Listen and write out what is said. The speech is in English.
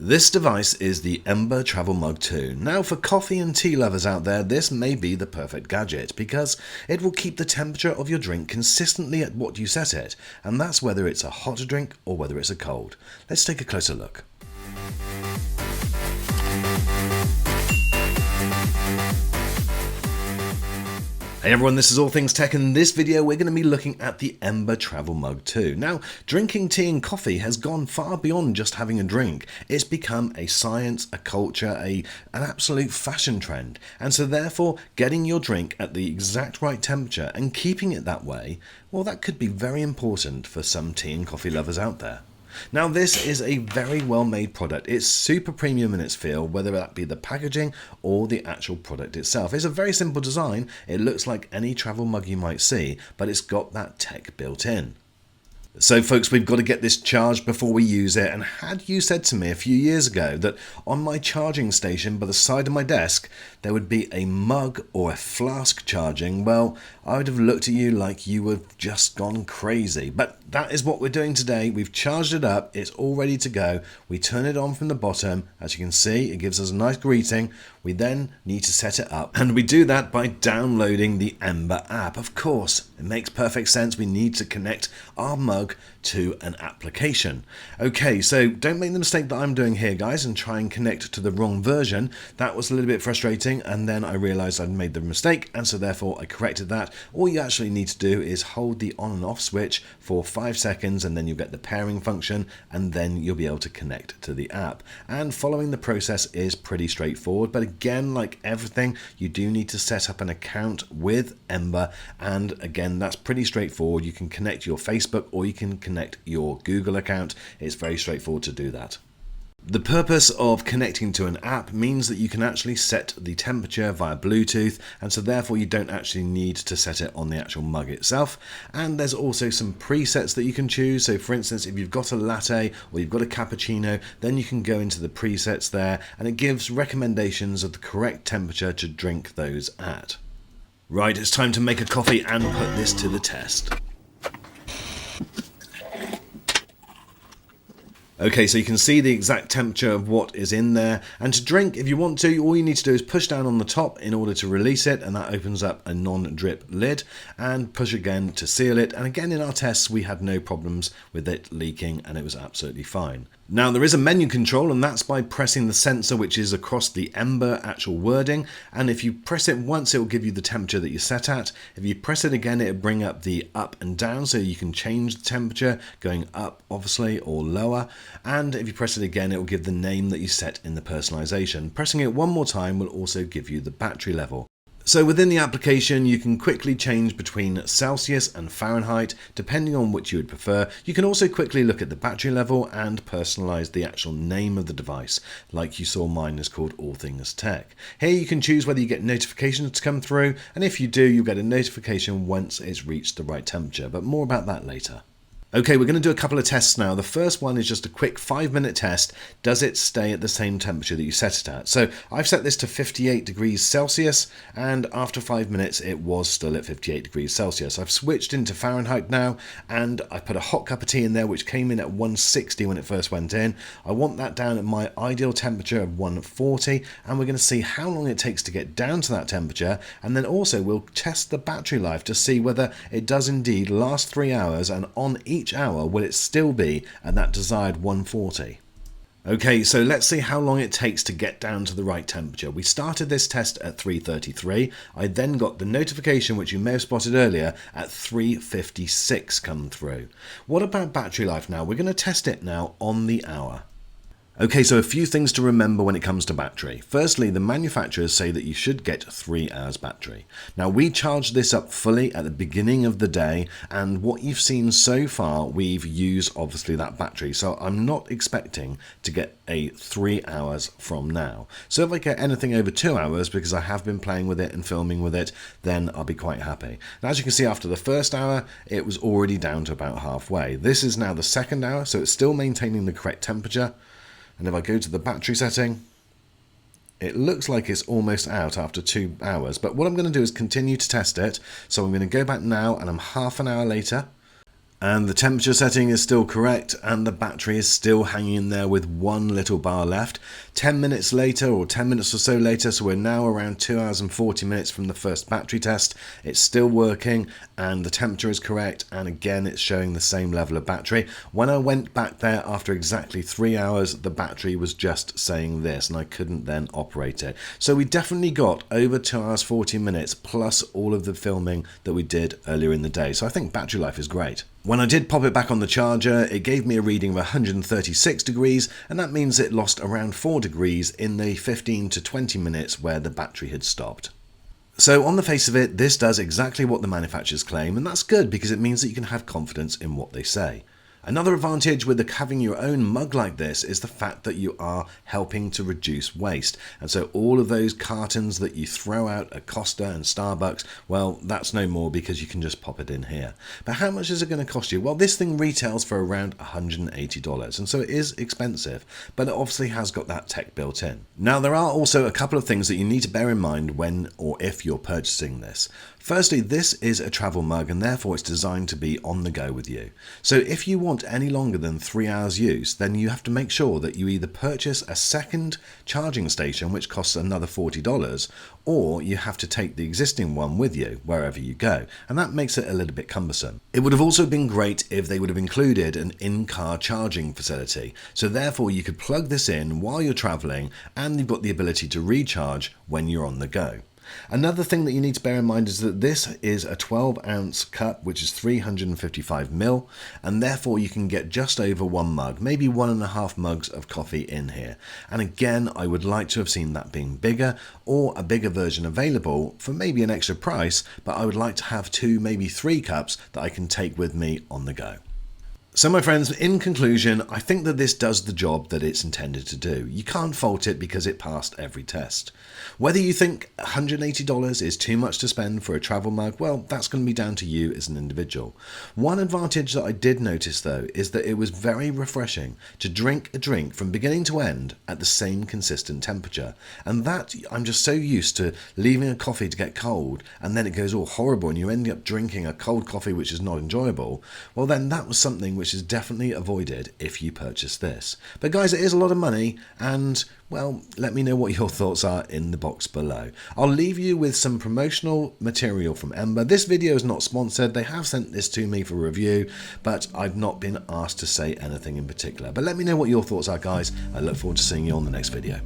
This device is the Ember Travel Mug 2. Now for coffee and tea lovers out there, this may be the perfect gadget because it will keep the temperature of your drink consistently at what you set it, and that's whether it's a hot drink or whether it's a cold. Let's take a closer look. Hey everyone, this is All Things Tech, and in this video we're going to be looking at the Ember Travel Mug 2. Now, drinking tea and coffee has gone far beyond just having a drink. It's become a science, a culture, an absolute fashion trend. And so therefore, getting your drink at the exact right temperature and keeping it that way, well, that could be very important for some tea and coffee lovers out there. Now this is a very well made product. It's super premium in its feel, whether that be the packaging or the actual product itself. It's a very simple design. It looks like any travel mug you might see, but it's got that tech built in. So folks, we've got to get this charged before we use it, and had you said to me a few years ago that on my charging station by the side of my desk there would be a mug or a flask charging, well, I would have looked at you like you were just gone crazy. But that is what we're doing today. We've charged it up, it's all ready to go. We turn it on from the bottom. As you can see, it gives us a nice greeting. We then need to set it up, and we do that by downloading the Ember app. Of course, it makes perfect sense. We need to connect our mug to an application. Okay, so don't make the mistake that I'm doing here, guys, and try and connect to the wrong version. That was a little bit frustrating, and then I realized I'd made the mistake, and so therefore I corrected that. All you actually need to do is hold the on and off switch for 5 seconds, and then you'll get the pairing function, and then you'll be able to connect to the app. And following the process is pretty straightforward, but again, like everything, you do need to set up an account with Ember, and again, that's pretty straightforward. You can connect your Facebook or you can connect your Google account. It's very straightforward to do that. The purpose of connecting to an app means that you can actually set the temperature via Bluetooth, and so therefore you don't actually need to set it on the actual mug itself. And there's also some presets that you can choose. So for instance, if you've got a latte or you've got a cappuccino, then you can go into the presets there, and it gives recommendations of the correct temperature to drink those at. Right, it's time to make a coffee and put this to the test. Okay, so you can see the exact temperature of what is in there, and to drink, if you want to, all you need to do is push down on the top in order to release it, and that opens up a non-drip lid, and push again to seal it. And again, in our tests we had no problems with it leaking, and it was absolutely fine. Now there is a menu control, and that's by pressing the sensor which is across the Ember actual wording, and if you press it once it will give you the temperature that you set at. If you press it again, it will bring up the up and down, so you can change the temperature going up obviously or lower, and if you press it again it will give the name that you set in the personalization. Pressing it one more time will also give you the battery level. So within the application you can quickly change between Celsius and Fahrenheit depending on which you would prefer. You can also quickly look at the battery level and personalize the actual name of the device, like you saw mine is called All Things Tech. Here you can choose whether you get notifications to come through, and if you do, you'll get a notification once it's reached the right temperature, but more about that later. Okay, we're going to do a couple of tests now. The first one is just a quick 5-minute test. Does it stay at the same temperature that you set it at? So I've set this to 58 degrees Celsius, and after 5 minutes it was still at 58 degrees Celsius. I've switched into Fahrenheit now, and I put a hot cup of tea in there which came in at 160 when it first went in. I want that down at my ideal temperature of 140, and we're going to see how long it takes to get down to that temperature, and then also we'll test the battery life to see whether it does indeed last 3 hours, and on each hour will it still be at that desired 140. Okay, so let's see how long it takes to get down to the right temperature. We started this test at 3:33. I then got the notification, which you may have spotted earlier, at 3:56 come through. What about battery life now? We're going to test it now on the hour. Okay, so a few things to remember when it comes to battery. Firstly, the manufacturers say that you should get 3 hours battery. Now, we charged this up fully at the beginning of the day, and what you've seen so far, we've used obviously that battery. So I'm not expecting to get a 3 hours from now. So if I get anything over 2 hours, because I have been playing with it and filming with it, then I'll be quite happy. Now, as you can see, after the first hour, it was already down to about halfway. This is now the second hour, so it's still maintaining the correct temperature. And if I go to the battery setting, it looks like it's almost out after 2 hours. But what I'm going to do is continue to test it. So I'm going to go back now, and I'm half an hour later. And the temperature setting is still correct, and the battery is still hanging in there with one little bar left. 10 minutes later, or 10 minutes or so later, so we're now around 2 hours and 40 minutes from the first battery test. It's still working, and the temperature is correct, and again it's showing the same level of battery. When I went back there after exactly 3 hours, the battery was just saying this, and I couldn't then operate it. So we definitely got over 2 hours 40 minutes, plus all of the filming that we did earlier in the day. So I think battery life is great. When I did pop it back on the charger, it gave me a reading of 136 degrees, and that means it lost around 4 degrees in the 15 to 20 minutes where the battery had stopped. So on the face of it, this does exactly what the manufacturers claim, and that's good because it means that you can have confidence in what they say. Another advantage with having your own mug like this is the fact that you are helping to reduce waste. And so all of those cartons that you throw out at Costa and Starbucks, well, that's no more because you can just pop it in here. But how much is it going to cost you? Well, this thing retails for around $180, and so it is expensive, but it obviously has got that tech built in. Now, there are also a couple of things that you need to bear in mind when or if you're purchasing this. Firstly, this is a travel mug, and therefore it's designed to be on the go with you. So if you want any longer than 3 hours use, then you have to make sure that you either purchase a second charging station, which costs another $40, or you have to take the existing one with you wherever you go, and that makes it a little bit cumbersome. It would have also been great if they would have included an in-car charging facility, so therefore you could plug this in while you're traveling, and you've got the ability to recharge when you're on the go. Another thing that you need to bear in mind is that this is a 12-ounce cup, which is 355 ml, and therefore you can get just over one mug, maybe 1.5 mugs of coffee in here. And again, I would like to have seen that being bigger, or a bigger version available for maybe an extra price, but I would like to have 2, maybe 3 cups that I can take with me on the go. So my friends, in conclusion, I think that this does the job that it's intended to do. You can't fault it because it passed every test. Whether you think $180 is too much to spend for a travel mug, well, that's going to be down to you as an individual. One advantage that I did notice though is that it was very refreshing to drink a drink from beginning to end at the same consistent temperature. And that, I'm just so used to leaving a coffee to get cold and then it goes all horrible and you end up drinking a cold coffee which is not enjoyable. Well then that was something which is definitely avoided if you purchase this. But guys, it is a lot of money, and well, let me know what your thoughts are in the box below. I'll leave you with some promotional material from Ember. This video is not sponsored. They have sent this to me for review, but I've not been asked to say anything in particular. But let me know what your thoughts are, guys. I look forward to seeing you on the next video.